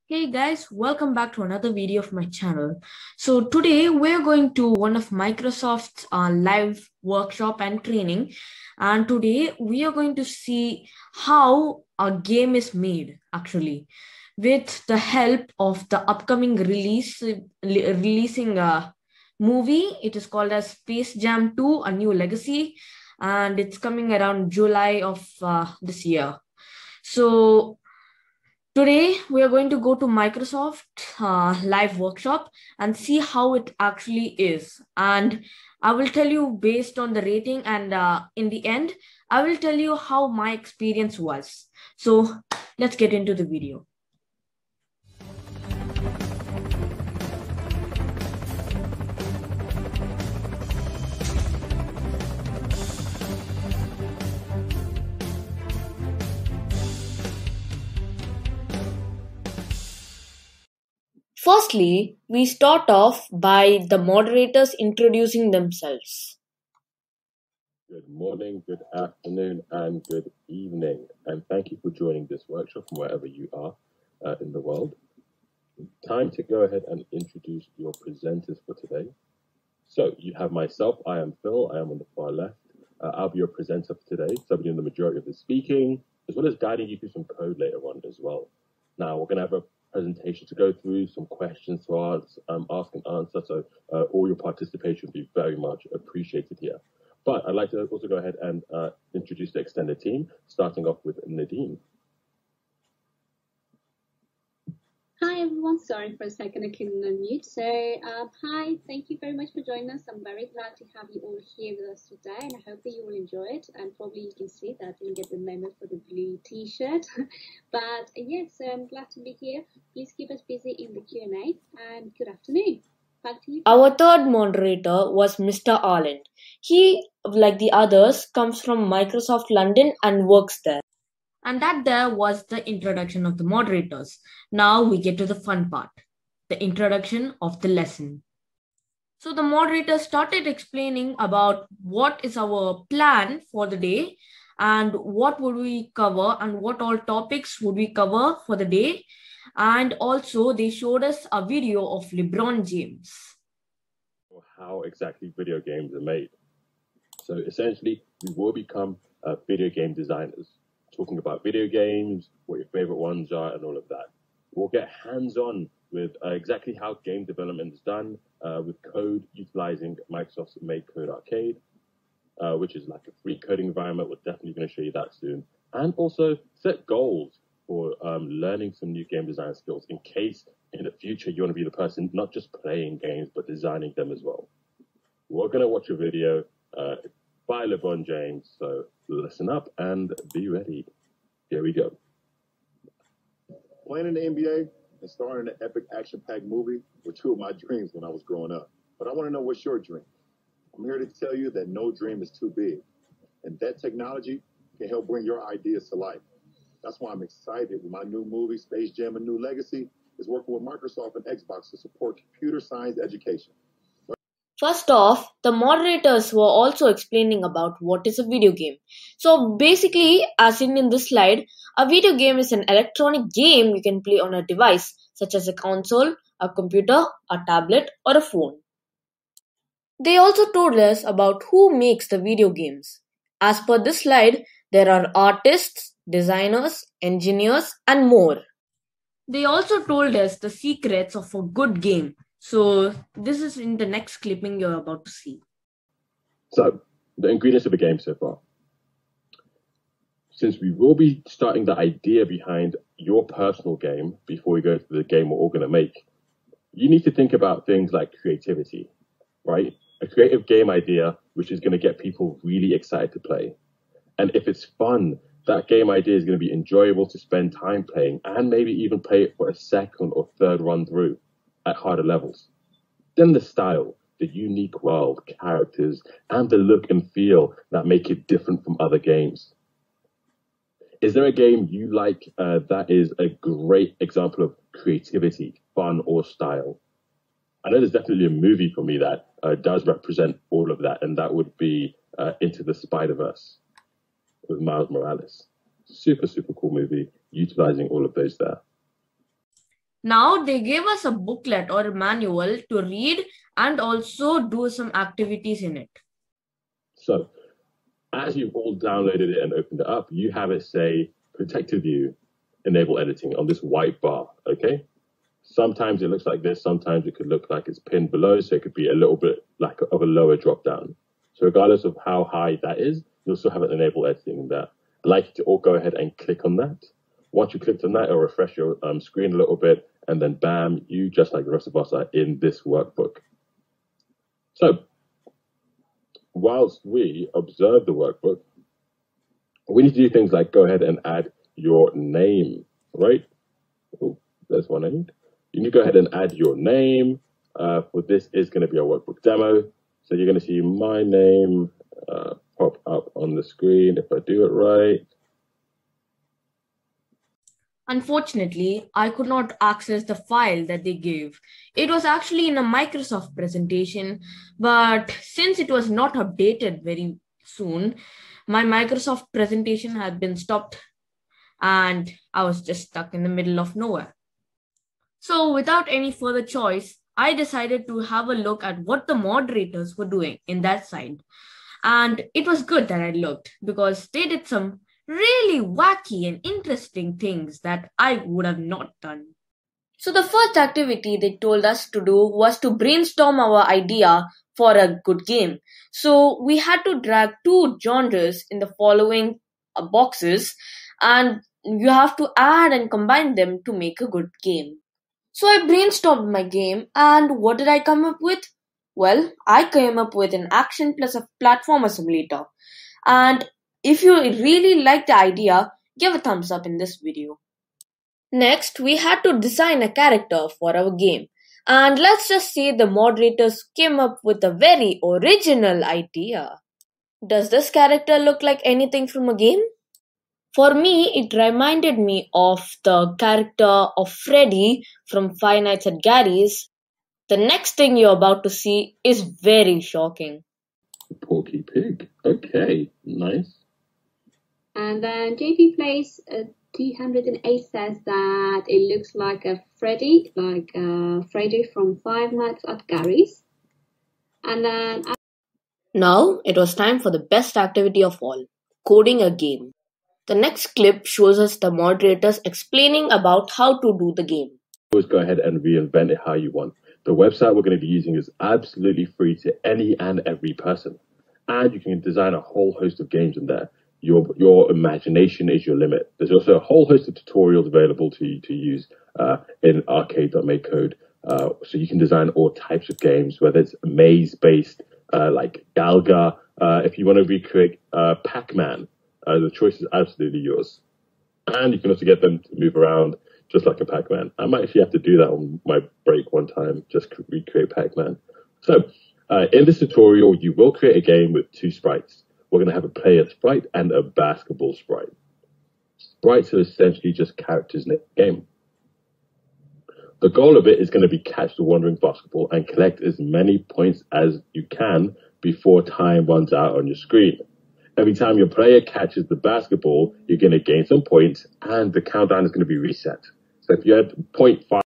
Hey guys, welcome back to another video of my channel. So today we're going to one of Microsoft's live workshop and training, and today we are going to see how a game is made actually with the help of the upcoming releasing movie. It is called as Space Jam 2: A New Legacy, and it's coming around July of this year. So today, we are going to go to Microsoft live workshop and see how it actually is. And I will tell you based on the rating, and in the end, I will tell you how my experience was. So let's get into the video. Firstly, we start off by the moderators introducing themselves. Good morning, good afternoon, and good evening. And thank you for joining this workshop from wherever you are in the world. Time to go ahead and introduce your presenters for today. So you have myself, I am Phil, I am on the far left. I'll be your presenter for today, so I'll be doing the majority of the speaking, as well as guiding you through some code later on as well. Now, we're going to have a presentation to go through, some questions to ask and answer, so all your participation will be very much appreciated here. But I'd like to also go ahead and introduce the extended team, starting off with Nadine. Hi everyone, sorry for a second I couldn't unmute. So hi, thank you very much for joining us. I'm very glad to have you all here with us today, and I hope that you will enjoy it. And probably you can see that I didn't get the memo for the blue t-shirt. But yes, I'm glad to be here. Please keep us busy in the Q&A, and good afternoon. Back to you. Our third moderator was Mr. Anand. He, like the others, comes from Microsoft London and works there. And that there was the introduction of the moderators. Now we get to the fun part, the introduction of the lesson. So the moderator started explaining about what is our plan for the day and what would we cover and what all topics would we cover for the day. And also they showed us a video of LeBron James. How exactly video games are made. So essentially, we will become video game designers, talking about video games, what your favorite ones are, and all of that. We'll get hands-on with exactly how game development is done with code utilizing Microsoft's Make Code Arcade, which is like a free coding environment. We're definitely going to show you that soon. And also set goals for learning some new game design skills in case in the future you want to be the person not just playing games, but designing them as well. We're going to watch a video by LeBron James, so listen up and be ready. Here we go. Playing in the NBA and starring in an epic action-packed movie were two of my dreams when I was growing up. But I want to know, what's your dream? I'm here to tell you that no dream is too big, and that technology can help bring your ideas to life. That's why I'm excited with my new movie, Space Jam: A New Legacy, is working with Microsoft and Xbox to support computer science education. First off, the moderators were also explaining about what is a video game. So basically, as seen in this slide, a video game is an electronic game you can play on a device such as a console, a computer, a tablet, or a phone. They also told us about who makes the video games. As per this slide, there are artists, designers, engineers, and more. They also told us the secrets of a good game. So this is in the next clipping you're about to see. So the ingredients of the game so far. Since we will be starting the idea behind your personal game before we go to the game we're all going to make, you need to think about things like creativity, right? A creative game idea which is going to get people really excited to play. And if it's fun, that game idea is going to be enjoyable to spend time playing and maybe even play it for a second or third run through at harder levels. Then the style, the unique world, characters, and the look and feel that make it different from other games. Is there a game you like that is a great example of creativity, fun, or style? I know there's definitely a movie for me that does represent all of that, and that would be Into the Spider-Verse with Miles Morales. Super, super cool movie, utilizing all of those there. Now they gave us a booklet or a manual to read and also do some activities in it. So as you've all downloaded it and opened it up, you have it say protected view, enable editing on this white bar, okay? Sometimes it looks like this, sometimes it could look like it's pinned below, so it could be a little bit like of a lower drop down. So regardless of how high that is, you'll still have an enable editing in that. I'd like you to all go ahead and click on that. Once you clicked on that, it'll refresh your screen a little bit, and then bam, you, just like the rest of us, are in this workbook. So whilst we observe the workbook, we need to do things like go ahead and add your name, right? Oh, there's one I need. You need to go ahead and add your name. For this is going to be a workbook demo. So you're going to see my name pop up on the screen if I do it right. Unfortunately, I could not access the file that they gave. It was actually in a Microsoft presentation, but since it was not updated very soon, my Microsoft presentation had been stopped and I was just stuck in the middle of nowhere. So without any further choice, I decided to have a look at what the moderators were doing in that side. And it was good that I looked because they did some really wacky and interesting things that I would have not done. So the first activity they told us to do was to brainstorm our idea for a good game. So we had to drag 2 genres in the following boxes, and you have to add and combine them to make a good game. So I brainstormed my game, and what did I come up with? Well, I came up with an action plus a platformer simulator. And if you really like the idea, give a thumbs up in this video. Next, we had to design a character for our game. And let's just say the moderators came up with a very original idea. Does this character look like anything from a game? For me, it reminded me of the character of Freddy from Five Nights at Gary's. The next thing you're about to see is very shocking. Porky Pig. Okay, nice. And then JP Plays 208 says that it looks like a Freddy, Freddy from Five Nights at Gary's. And then now it was time for the best activity of all, coding a game. The next clip shows us the moderators explaining about how to do the game. Always go ahead and reinvent it how you want. The website we're going to be using is absolutely free to any and every person. And you can design a whole host of games in there. Your imagination is your limit. There's also a whole host of tutorials available to use in arcade.ma code. So you can design all types of games, whether it's maze-based, like Galga. If you want to recreate Pac-Man, the choice is absolutely yours. And you can also get them to move around just like a Pac-Man. I might actually have to do that on my break one time, just recreate Pac-Man. So in this tutorial, you will create a game with 2 sprites. We're going to have a player sprite and a basketball sprite. Sprites are essentially just characters in the game. The goal of it is going to be catch the wandering basketball and collect as many points as you can before time runs out on your screen. Every time your player catches the basketball, you're going to gain some points and the countdown is going to be reset. So if you had 0.5...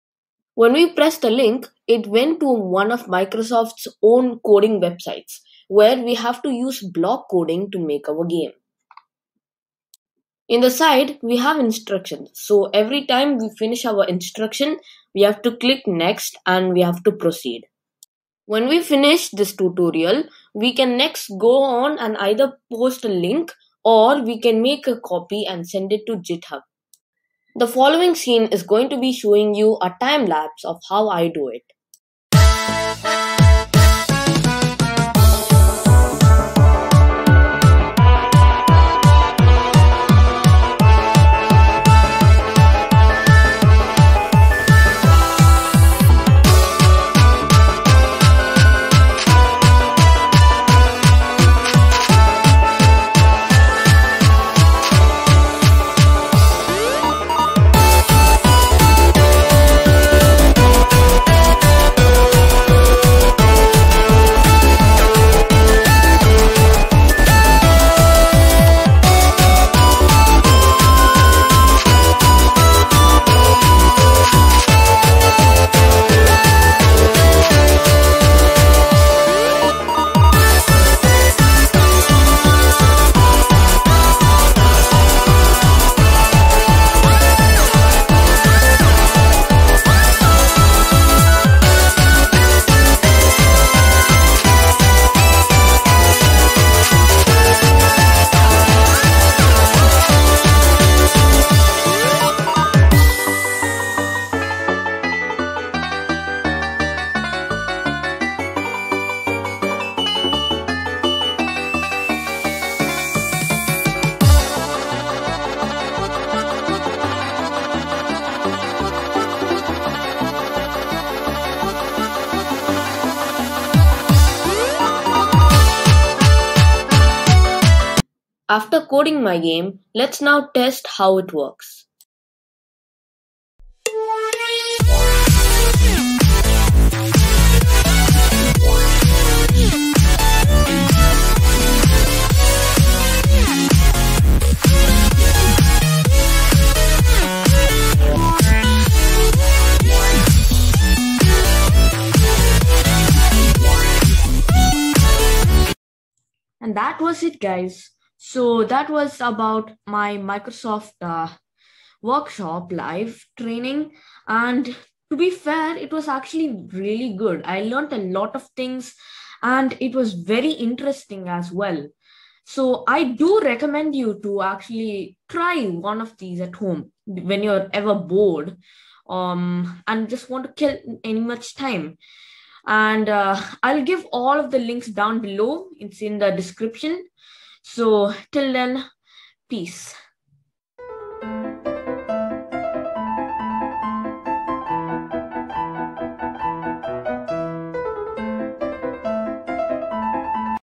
When we pressed the link, it went to one of Microsoft's own coding websites, where we have to use block coding to make our game. In the side, we have instructions. So every time we finish our instruction, we have to click next and we have to proceed. When we finish this tutorial, we can next go on and either post a link or we can make a copy and send it to GitHub. The following scene is going to be showing you a time lapse of how I do it. After coding my game, let's now test how it works. And that was it, guys. So that was about my Microsoft workshop live training. And to be fair, it was actually really good. I learned a lot of things and it was very interesting as well. So I do recommend you to actually try one of these at home when you're ever bored and just want to kill any much time. And I'll give all of the links down below. It's in the description. So till then, peace.